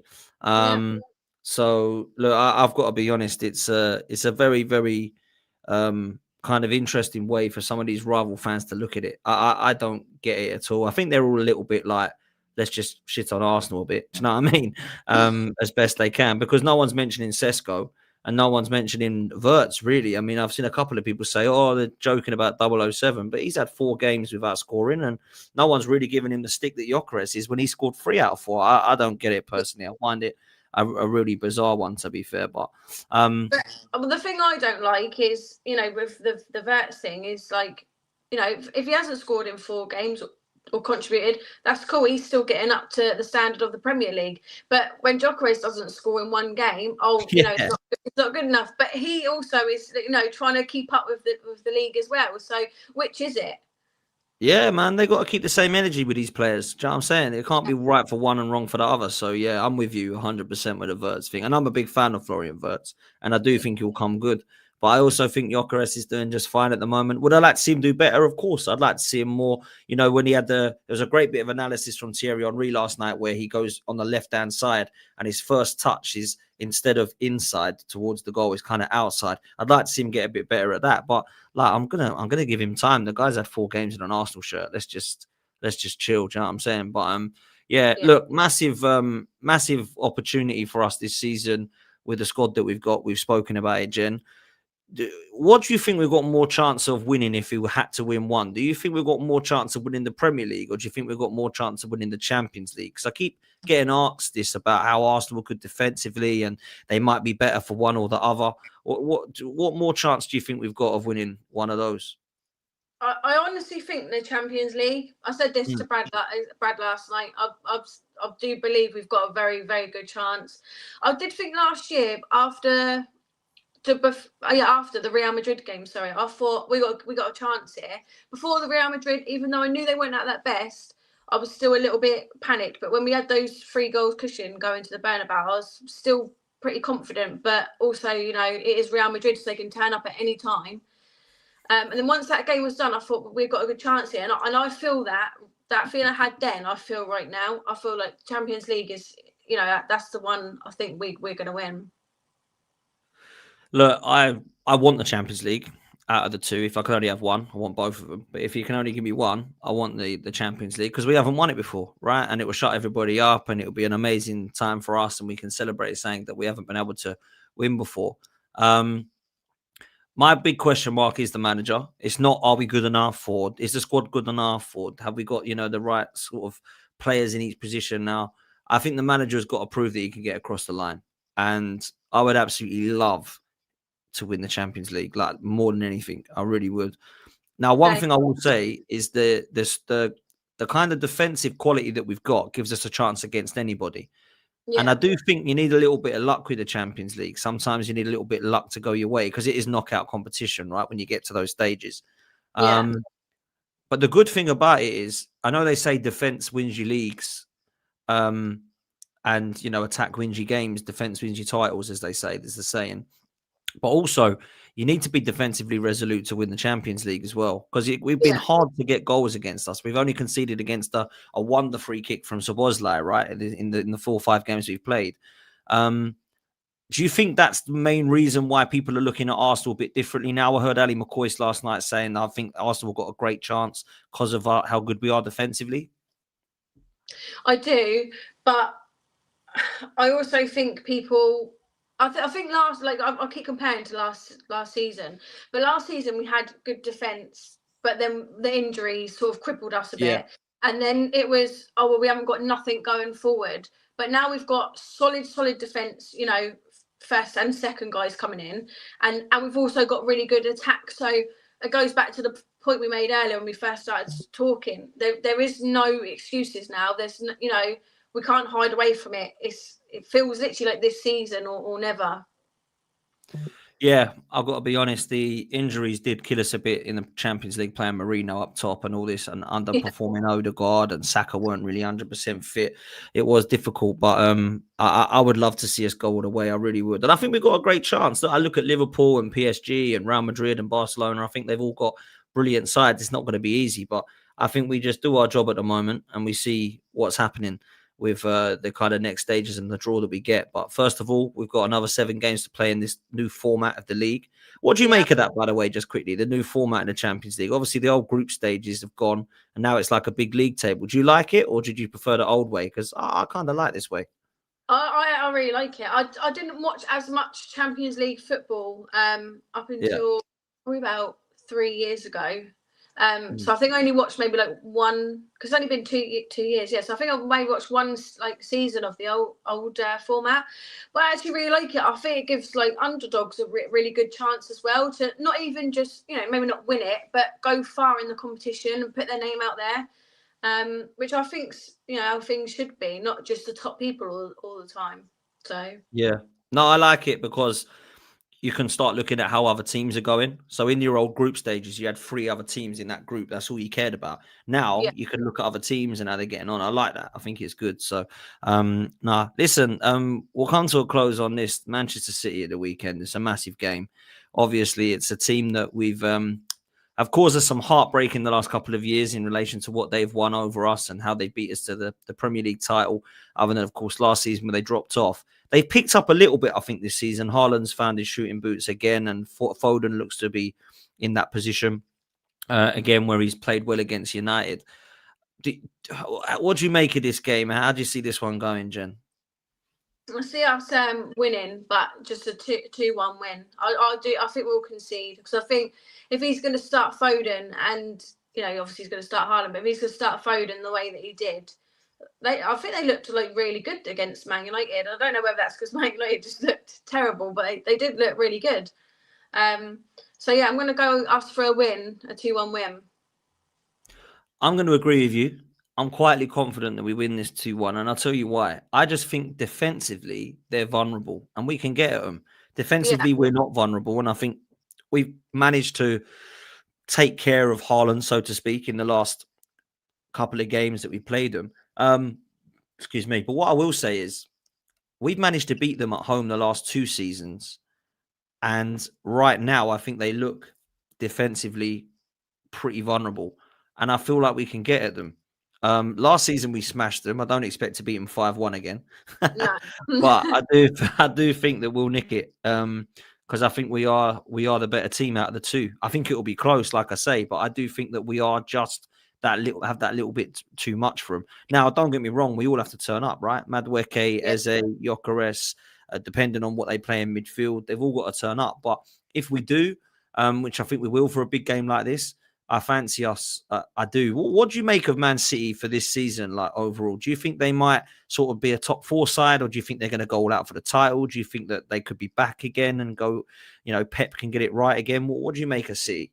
So, look, I've got to be honest. It's a very, very kind of interesting way for some of these rival fans to look at it. I don't get it at all. I think they're all a little bit like, let's just shit on Arsenal a bit. Do you know what I mean? As best they can, because no one's mentioning Sesko and no one's mentioning Havertz, really. I mean, I've seen a couple of people say, oh, they're joking about 007, but he's had 4 games without scoring and no one's really given him the stick that Gyökeres is when he scored 3 out of 4. I don't get it personally. I find it a really bizarre one, to be fair. But the thing I don't like is, with the Havertz thing is if he hasn't scored in 4 games or contributed, that's cool. He's still getting up to the standard of the Premier League. But when Gyökeres doesn't score in 1 game, it's not good enough. But he also is, trying to keep up with the league as well. So which is it? Yeah, man, they got to keep the same energy with these players. Do you know what I'm saying? It can't be right for one and wrong for the other. So, yeah, I'm with you 100% with the Wirtz thing. And I'm a big fan of Florian Wirtz. And I do think he'll come good. But I also think Gyökeres is doing just fine at the moment. Would I like to see him do better? Of course. I'd like to see him more. When he had there was a great bit of analysis from Thierry Henry last night where he goes on the left-hand side and his first touch is, instead of inside towards the goal, is kind of outside. I'd like to see him get a bit better at that. But I'm gonna give him time. The guy's had 4 games in an Arsenal shirt. Let's just chill. Do you know what I'm saying? But yeah, look, massive opportunity for us this season with the squad that we've got. We've spoken about it, Jen. What do you think we've got more chance of winning if we had to win one? Do you think we've got more chance of winning the Premier League, or do you think we've got more chance of winning the Champions League? Because I keep getting asked this about how Arsenal could defensively and they might be better for one or the other. What more chance do you think we've got of winning one of those? I honestly think the Champions League. I said this to Brad last night. I do believe we've got a very, very good chance. I did think last year after the Real Madrid game, I thought we got a chance here. Before the Real Madrid, even though I knew they weren't at their best, I was still a little bit panicked. But when we had those 3 goals cushion going to the Bernabeu, I was still pretty confident. But also, it is Real Madrid, so they can turn up at any time. And then once that game was done, I thought we've got a good chance here. And I feel that feeling I had then, I feel right now. I feel like Champions League is, that's the one I think we're going to win. Look, I want the Champions League out of the 2. If I could only have one, I want both of them. But if you can only give me one, I want the Champions League because we haven't won it before, right? And it will shut everybody up and it will be an amazing time for us and we can celebrate saying that we haven't been able to win before. My big question mark is the manager. It's not, are we good enough, or is the squad good enough, or have we got, the right sort of players in each position now? I think the manager has got to prove that he can get across the line. And I would absolutely love to win the Champions League, like more than anything. I really would. Now, one thing I will say is the kind of defensive quality that we've got gives us a chance against anybody. And I do think you need a little bit of luck with the Champions League. Sometimes you need a little bit of luck to go your way because it is knockout competition, right? When you get to those stages. Yeah. But the good thing about it is, I know they say defense wins you leagues, and attack wins you games, defense wins you titles, as they say. There's the saying. But also, you need to be defensively resolute to win the Champions League as well, because we've been hard to get goals against us. We've only conceded against a wonder free kick from Szoboszlai, right, in the 4 or 5 games we've played. Do you think that's the main reason why people are looking at Arsenal a bit differently now? I heard Ali McCoist last night saying, I think Arsenal got a great chance because of how good we are defensively. I do, but I also think people... I think I keep comparing to last season, but last season we had good defence, but then the injuries sort of crippled us a bit, and then it was we haven't got nothing going forward. But now we've got solid defence, first and second guys coming in, and we've also got really good attack. So it goes back to the point we made earlier when we first started talking. There is no excuses now. There's we can't hide away from it. It feels literally like this season or never. Yeah, I've got to be honest. The injuries did kill us a bit in the Champions League, playing Marino up top and all this, and underperforming Odegaard and Saka weren't really 100% fit. It was difficult, but I would love to see us go all the way. I really would. And I think we've got a great chance. I look at Liverpool and PSG and Real Madrid and Barcelona. I think they've all got brilliant sides. It's not going to be easy, but I think we just do our job at the moment and we see what's happening with the kind of next stages and the draw that we get. But first of all, we've got another 7 games to play in this new format of the league. What do you make of that, by the way, just quickly, the new format in the Champions League? Obviously, the old group stages have gone, and now it's like a big league table. Do you like it, or did you prefer the old way? Because I kind of like this way. I really like it. I didn't watch as much Champions League football up until probably about 3 years ago. So I think I only watched maybe like one, because it's only been 2 years. Yeah, so I think I've maybe watched one season of the old format, but I actually really like it. I think it gives underdogs a really good chance as well to not even just maybe not win it, but go far in the competition and put their name out there, which I think's how things should be, not just the top people all the time. So yeah, no, I like it because you can start looking at how other teams are going. So in your old group stages, you had 3 other teams in that group. That's all you cared about. Now you can look at other teams and how they're getting on. I like that. I think it's good. So, listen, we'll come to a close on this. Manchester City at the weekend. It's a massive game. Obviously, it's a team that we've have caused us some heartbreak in the last couple of years in relation to what they've won over us and how they beat us to the Premier League title, other than, of course, last season when they dropped off. They've picked up a little bit, I think, this season. Haaland's found his shooting boots again, and Foden looks to be in that position again where he's played well against United. What do you make of this game? How do you see this one going, Jen? I see us winning, but just a 2-1 win. I think we'll concede, because I think if he's going to start Foden, and obviously he's going to start Haaland, but if he's going to start Foden the way that he did, I think they looked really good against Man United. I don't know whether that's because Man United just looked terrible, but they did look really good. So yeah, I'm going to go us for a win, a 2-1 win. I'm going to agree with you. I'm quietly confident that we win this 2-1, and I'll tell you why. I just think defensively they're vulnerable, and we can get at them. Defensively, we're not vulnerable, and I think we've managed to take care of Haaland, so to speak, in the last couple of games that we played them. Excuse me. But what I will say is we've managed to beat them at home the last 2 seasons. And right now, I think they look defensively pretty vulnerable. And I feel like we can get at them. Last season, we smashed them. I don't expect to beat them 5-1 again. No. But I do think that we'll nick it. Because I think we are the better team out of the 2. I think it will be close, like I say. But I do think that we are just have that little bit too much for them. Now, don't get me wrong, we all have to turn up, right? Madueke, Eze, Gyökeres, depending on what they play in midfield, they've all got to turn up. But if we do, which I think we will for a big game like this, I fancy us. I do. What do you make of Man City for this season, like overall? Do you think they might sort of be a top 4 side, or do you think they're going to go all out for the title? Do you think that they could be back again and go, Pep can get it right again? What do you make of City?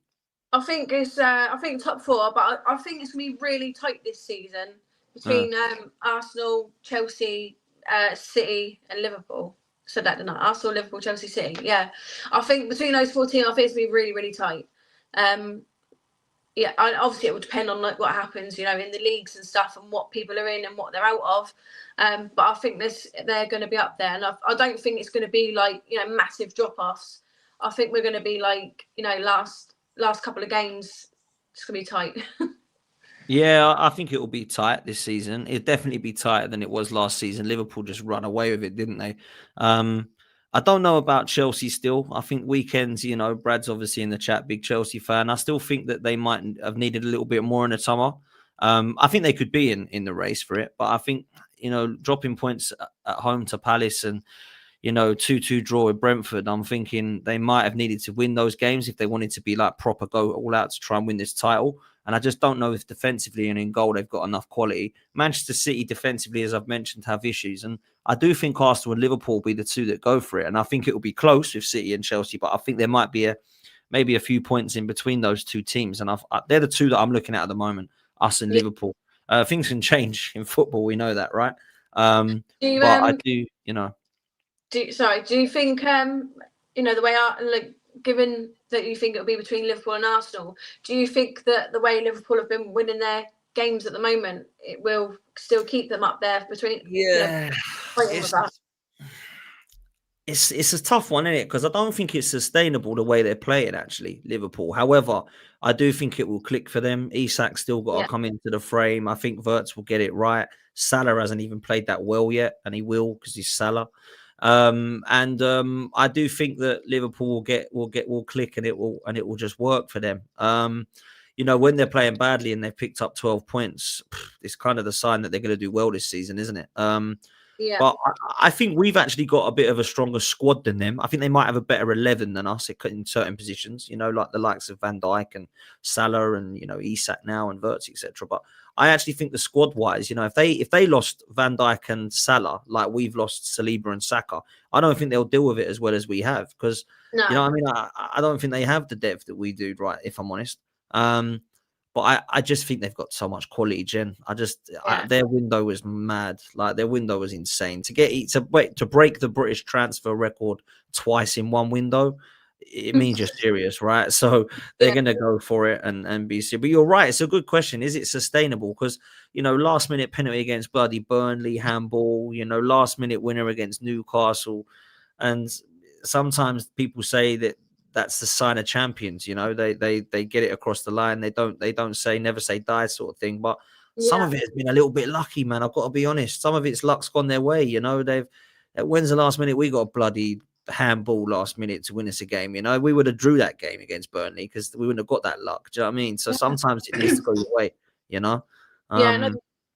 I think it's top 4, but I think it's going to be really tight this season between Arsenal, Chelsea, City and Liverpool. So that didn't I? Arsenal, Liverpool, Chelsea, City. Yeah, I think between those 14, I think it's gonna be really, really tight. Yeah, obviously it will depend on like what happens, in the leagues and stuff, and what people are in and what they're out of. But I think they're going to be up there, and I don't think it's going to be like massive drop-offs. I think we're going to be like last couple of games, it's going to be tight. Yeah, I think it will be tight this season. It'll definitely be tighter than it was last season. Liverpool just run away with it, didn't they? I don't know about Chelsea still. I think weekends, Brad's obviously in the chat, big Chelsea fan. I still think that they might have needed a little bit more in the summer. I think they could be in the race for it, but I think, dropping points at home to Palace and 2-2 draw with Brentford, I'm thinking they might have needed to win those games if they wanted to be like proper go all out to try and win this title. And I just don't know if defensively and in goal they've got enough quality. Manchester City defensively, as I've mentioned, have issues. And I do think Arsenal and Liverpool will be the two that go for it. And I think it will be close with City and Chelsea, but I think there might be maybe a few points in between those two teams. And they're the two that I'm looking at the moment, us and Liverpool. Things can change in football. We know that, right? But I do, Do you think the way given that you think it'll be between Liverpool and Arsenal, do you think that the way Liverpool have been winning their games at the moment, it will still keep them up there between? Yeah, it's a tough one, isn't it? Because I don't think it's sustainable the way they're playing, actually, Liverpool. However, I do think it will click for them. Isak's still got to come into the frame. I think Havertz will get it right. Salah hasn't even played that well yet, and he will because he's Salah. I do think that Liverpool will click and it will just work for them. When they're playing badly and they've picked up 12 points, it's kind of the sign that they're going to do well this season, isn't it? But I think we've actually got a bit of a stronger squad than them. I think they might have a better 11 than us in certain positions, like the likes of Van Dijk and Salah and, Isak now and Havertz, etc. But I actually think the squad wise, if they lost Van Dijk and Salah, like we've lost Saliba and Saka, I don't think they'll deal with it as well as we have. Because, I don't think they have the depth that we do, right, if I'm honest. But I just think they've got so much quality, Jen. Their window was mad. Like their window was insane. To break the British transfer record twice in one window, it means you're serious, right? So they're going to go for it and be serious. But you're right. It's a good question. Is it sustainable? Because, last minute penalty against bloody Burnley, handball, last minute winner against Newcastle. And sometimes people say that that's the sign of champions. They get it across the line. They don't say never say die sort of thing. But some of it has been a little bit lucky, man. I've got to be honest. Some of it's luck's gone their way. When's the last minute we got a bloody handball last minute to win us a game? We would have drew that game against Burnley because we wouldn't have got that luck. Do you know what I mean? So sometimes it needs to go your way.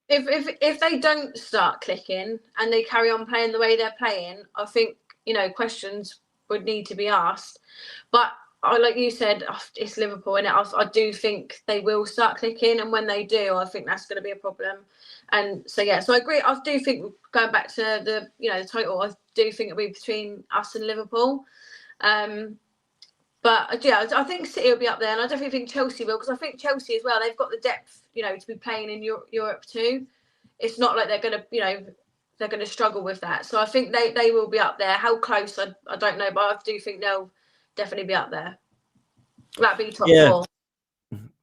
If they don't start clicking and they carry on playing the way they're playing, I think questions would need to be asked. But like you said, it's Liverpool, and I do think they will start clicking, and when they do, I think that's going to be a problem. And so I agree. I do think, going back to the the title, I do think it'll be between us and Liverpool. But I think City will be up there, and I definitely think Chelsea will, because I think Chelsea as well, they've got the depth to be playing in Europe too. It's not like they're going to they're going to struggle with that. So I think they will be up there. How close, I don't know, but I do think they'll definitely be up there. That'd be top four.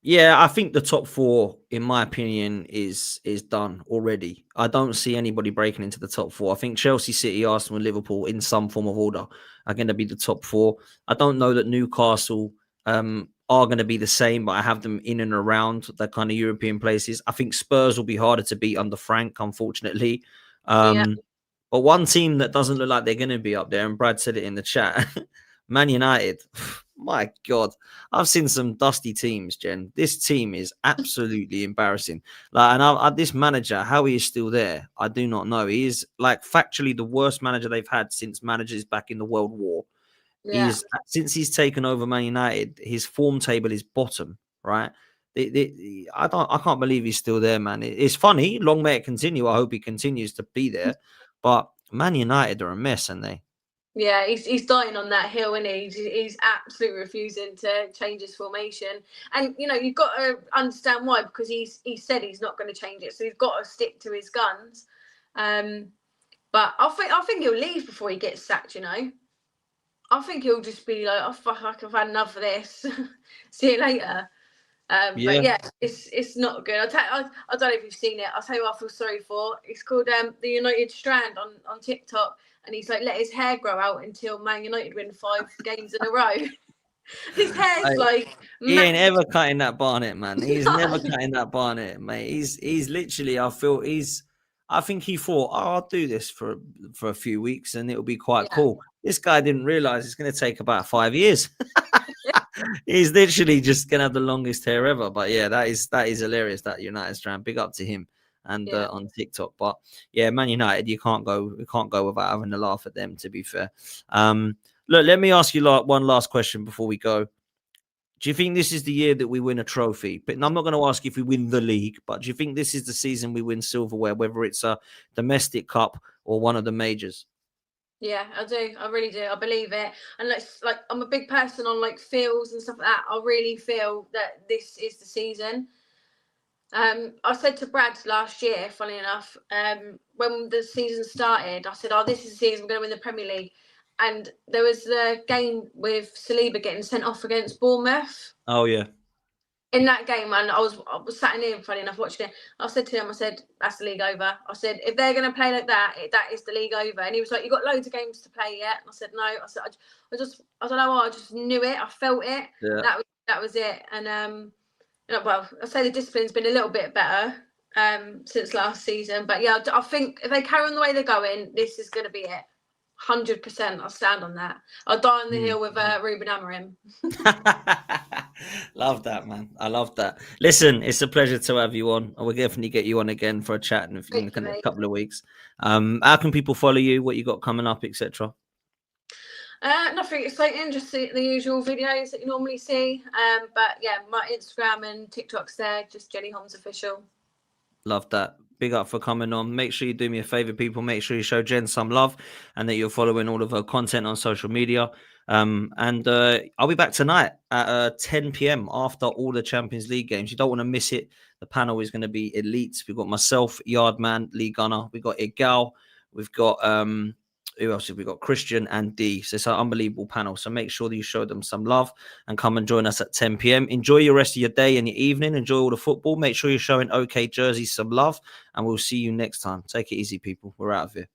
Yeah, I think the top four, in my opinion, is done already. I don't see anybody breaking into the top four. I think Chelsea, City, Arsenal, and Liverpool, in some form of order, are going to be the top four. I don't know that Newcastle are going to be the same, but I have them in and around the kind of European places. I think Spurs will be harder to beat under Frank, unfortunately. But one team that doesn't look like they're going to be up there, and Brad said it in the chat, Man United. My God, I've seen some dusty teams, Jen. This team is absolutely embarrassing. This manager, how he is still there, I do not know. He is factually the worst manager they've had since managers back in the World War. Since he's taken over Man United, his form table is bottom, right? I can't believe he's still there, man. It's funny. Long may it continue. I hope he continues to be there. But Man United are a mess, aren't they? Yeah, he's dying on that hill, and he's absolutely refusing to change his formation. And you've got to understand why, because he said he's not going to change it, so he's got to stick to his guns. But I think he'll leave before he gets sacked. You know, I think he'll just be like, "Oh fuck, I've had enough of this. See you later." But yeah, it's not good. I don't know if you've seen it. I'll tell you what I feel sorry for. It's called the United Strand on TikTok, and he's like let his hair grow out until Man United win 5 games in a row. His hair's like he ain't massive. ever cutting that barnet, man. He's never cutting that barnet, mate. He's literally, I think he thought, oh, I'll do this for a few weeks and it'll be quite cool. This guy didn't realize it's going to take about 5 years. He's literally just going to have the longest hair ever. But yeah, that is hilarious, that United Strand. Big up to him and on TikTok. But yeah, Man United, you can't go without having a laugh at them, to be fair. Look, let me ask you one last question before we go. Do you think this is the year that we win a trophy? But I'm not going to ask if we win the league, but do you think this is the season we win silverware, whether it's a domestic cup or one of the majors? Yeah, I do. I really do. I believe it. And like I'm a big person on like feels and stuff like that. I really feel that this is the season. I said to Brad last year, funny enough, when the season started, I said, "Oh, this is the season we're going to win the Premier League." And there was the game with Saliba getting sent off against Bournemouth. Oh yeah. In that game, man, I was sat in here, funny enough, watching it. I said to him, I said, "That's the league over." I said, "If they're going to play like that, that is the league over." And he was like, "You got loads of games to play yet?" And I said, "No." I said, I don't know why, I just knew it. I felt it. Yeah. That was it. And well, I'd say the discipline's been a little bit better since last season. But yeah, I think if they carry on the way they're going, this is going to be it. 100%. I'll stand on that. I'll die on the hill with Ruben Amorim. Love that, man. I love that. Listen, it's a pleasure to have you on. I will definitely get you on again for a chat in a couple of weeks. How can people follow you? What you got coming up, etc.? Nothing exciting, just the usual videos that you normally see. But yeah, my Instagram and TikTok's there, just Jenny Holmes Official. Love that. Big up for coming on. Make sure you do me a favor, people. Make sure you show Jen some love and that you're following all of her content on social media. And I'll be back tonight at 10 p.m. after all the Champions League games. You don't want to miss it. The panel is going to be elite. We've got myself, Yardman, Lee Gunner. We've got Igal. We've got who else have we got? Christian and D. So it's an unbelievable panel. So make sure that you show them some love and come and join us at 10 p.m. Enjoy your rest of your day and your evening. Enjoy all the football. Make sure you're showing OK Jerseys some love. And we'll see you next time. Take it easy, people. We're out of here.